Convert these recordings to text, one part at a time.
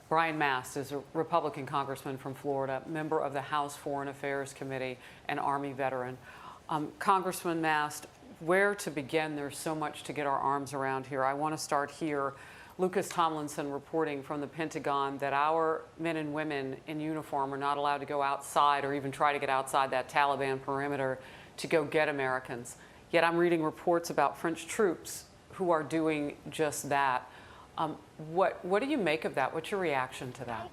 Brian Mast is a Republican congressman from Florida, member of the House Foreign Affairs Committee, and Army veteran. Congressman Mast, where to begin? There's so much to get our arms around here. I want to start here. Lucas Tomlinson reporting from the Pentagon that our men and women in uniform are not allowed to go outside or even try to get outside that Taliban perimeter to go get Americans. Yet I'm reading reports about French troops who are doing just that. What do you make of that? What's your reaction to that?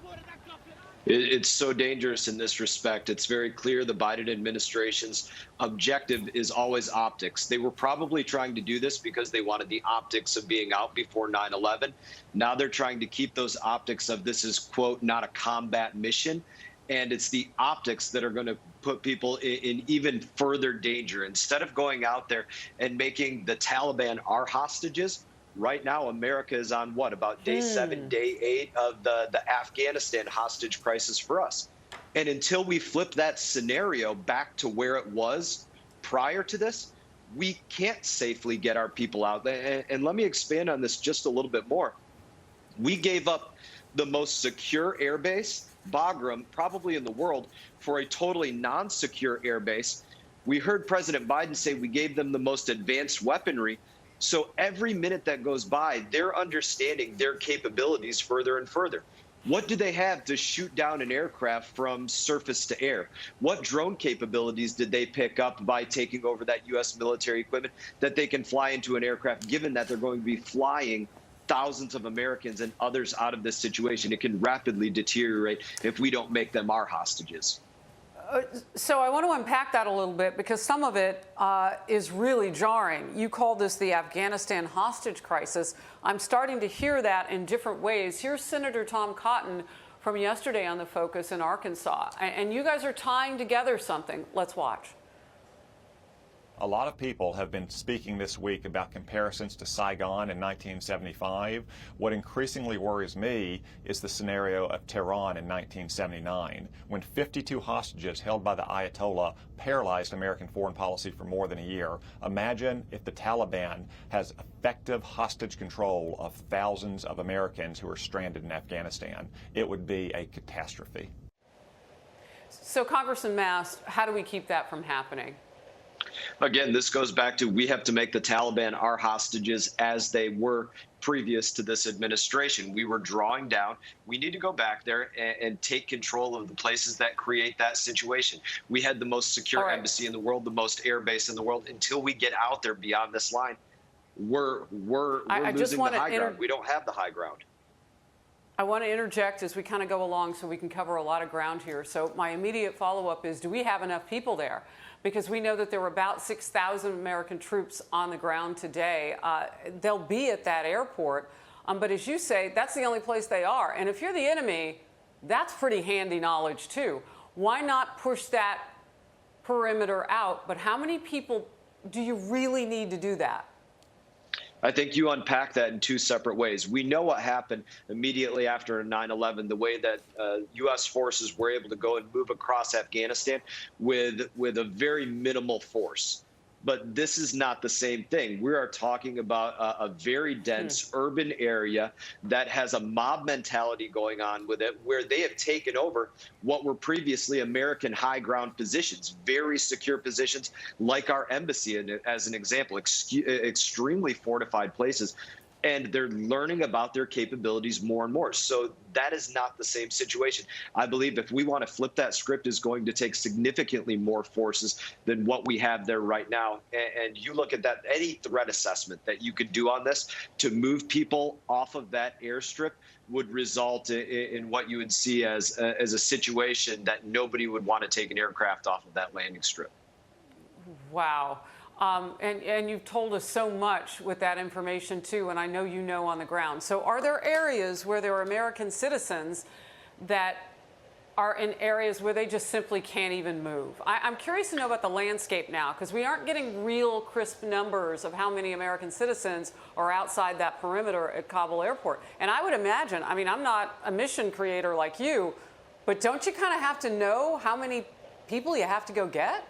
It's so dangerous in this respect. It's very clear the Biden administration's objective is always optics. They were probably trying to do this because they wanted the optics of being out before 9/11. Now they're trying to keep those optics of this is, quote, not a combat mission. And it's the optics that are going to put people in even further danger. Instead of going out there and making the Taliban our hostages, right now, America is on what, about day 7, day 8 of the Afghanistan hostage crisis for us. And until we flip that scenario back to where it was prior to this, we can't safely get our people out. And let me expand on this just a little bit more. We gave up the most secure airbase, Bagram, probably in the world, for a totally non-secure airbase. We heard President Biden say we gave them the most advanced weaponry. So every minute that goes by, they're understanding their capabilities further and further. What do they have to shoot down an aircraft from surface to air? What drone capabilities did they pick up by taking over that U.S. military equipment that they can fly into an aircraft, given that they're going to be flying thousands of Americans and others out of this situation? It can rapidly deteriorate if we don't make them our hostages. So I want to unpack that a little bit because some of it is really jarring. You call this the Afghanistan hostage crisis. I'm starting to hear that in different ways. Here's Senator Tom Cotton from yesterday on the Focus in Arkansas. And you guys are tying together something. Let's watch. A lot of people have been speaking this week about comparisons to Saigon in 1975. What increasingly worries me is the scenario of Tehran in 1979, when 52 hostages held by the Ayatollah paralyzed American foreign policy for more than a year. Imagine if the Taliban has effective hostage control of thousands of Americans who are stranded in Afghanistan. It would be a catastrophe. So, Congressman Mast, how do we keep that from happening? Again, this goes back to we have to make the Taliban our hostages as they were previous to this administration. We were drawing down. We need to go back there and take control of the places that create that situation. We had the most secure embassy in the world, the most air base in the world. Until we get out there beyond this line, we're losing the high ground. We don't have the high ground. I want to interject as we kind of go along so we can cover a lot of ground here. So my immediate follow-up is, do we have enough people there? Because we know that there were about 6,000 American troops on the ground today. They'll be at that airport. But as you say, that's the only place they are. And if you're the enemy, that's pretty handy knowledge, too. Why not push that perimeter out? But how many people do you really need to do that? I think you unpack that in two separate ways. We know what happened immediately after 9/11, the way that U.S. forces were able to go and move across Afghanistan with a very minimal force. But this is not the same thing. We are talking about a very dense urban area that has a mob mentality going on with it, where they have taken over what were previously American high ground positions, very secure positions like our embassy, as an example, extremely fortified places. And they're learning about their capabilities more and more. So that is not the same situation. I believe if we want to flip that script, is going to take significantly more forces than what we have there right now. And you look at that, any threat assessment that you could do on this to move people off of that airstrip would result in what you would see as a situation that nobody would want to take an aircraft off of that landing strip. Wow. And you've told us so much with that information, too, and I know you know on the ground. So are there areas where there are American citizens that are in areas where they just simply can't even move? I'm curious to know about the landscape now, because we aren't getting real crisp numbers of how many American citizens are outside that perimeter at Kabul airport. And I would imagine, I mean, I'm not a mission creator like you, but don't you kind of have to know how many people you have to go get?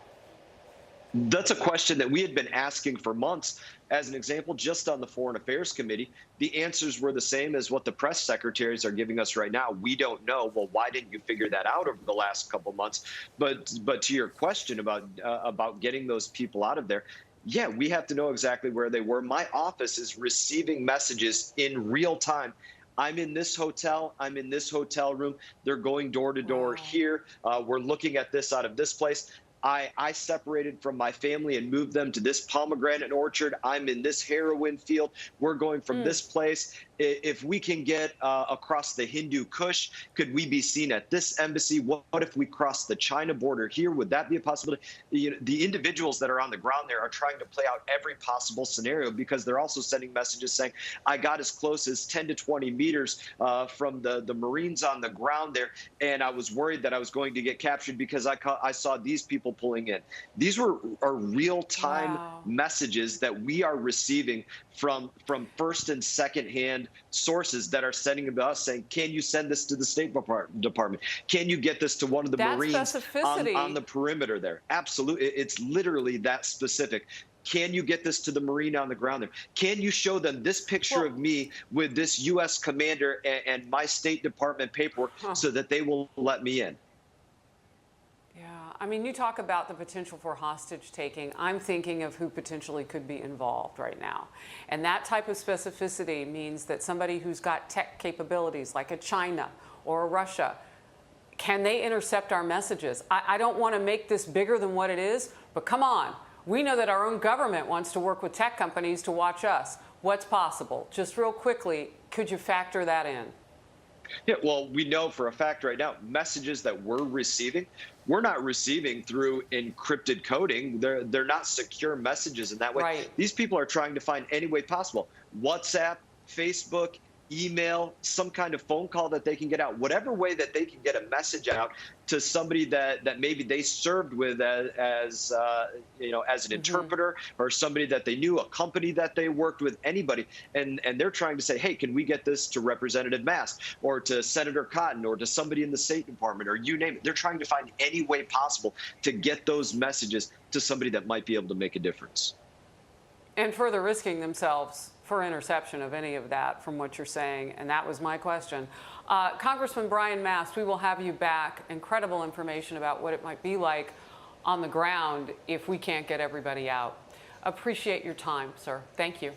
That's a question that we had been asking for months. As an example, just on the Foreign Affairs Committee, the answers were the same as what the press secretaries are giving us right now. We don't know. Well, why didn't you figure that out over the last couple of months? But to your question about getting those people out of there, yeah, we have to know exactly where they were. My office is receiving messages in real time. I'm in this hotel. I'm in this hotel room. They're going door to door here. We're looking at this out of this place. I separated from my family and moved them to this pomegranate orchard. I'm in this heroin field. We're going from this place. If we can get across the Hindu Kush, could we be seen at this embassy? What if we cross the China border here? Would that be a possibility? You know, the individuals that are on the ground there are trying to play out every possible scenario, because they're also sending messages saying, I got as close as 10 to 20 meters from the Marines on the ground there, and I was worried that I was going to get captured because I saw these people pulling in. These are real-time messages that we are receiving from first and second hand sources that are sending them to us saying, can you send this to the State Department? Can you get this to one of the Marines on the perimeter there? Absolutely. It's literally that specific. Can you get this to the Marine on the ground there? Can you show them this picture of me with this U.S. commander and my State Department paperwork so that they will let me in? Yeah, I mean, you talk about the potential for hostage taking. I'm thinking of who potentially could be involved right now. And that type of specificity means that somebody who's got tech capabilities, like a China or a Russia, can they intercept our messages? I don't want to make this bigger than what it is, but come on. We know that our own government wants to work with tech companies to watch us. What's possible? Just real quickly, could you factor that in? Yeah, well, we know for a fact right now, messages that we're not receiving through encrypted coding. They're not secure messages in that way. Right. These people are trying to find any way possible. WhatsApp, Facebook, email, some kind of phone call that they can get out, whatever way that they can get a message out to somebody that maybe they served with as an interpreter, or somebody that they knew, a company that they worked with, anybody. And they're trying to say, hey, can we get this to Representative Mast or to Senator Cotton or to somebody in the State Department, or you name it. They're trying to find any way possible to get those messages to somebody that might be able to make a difference. And further risking themselves for interception of any of that, from what you're saying. And that was my question. Congressman Brian Mast, we will have you back. Incredible information about what it might be like on the ground if we can't get everybody out. Appreciate your time, sir. Thank you.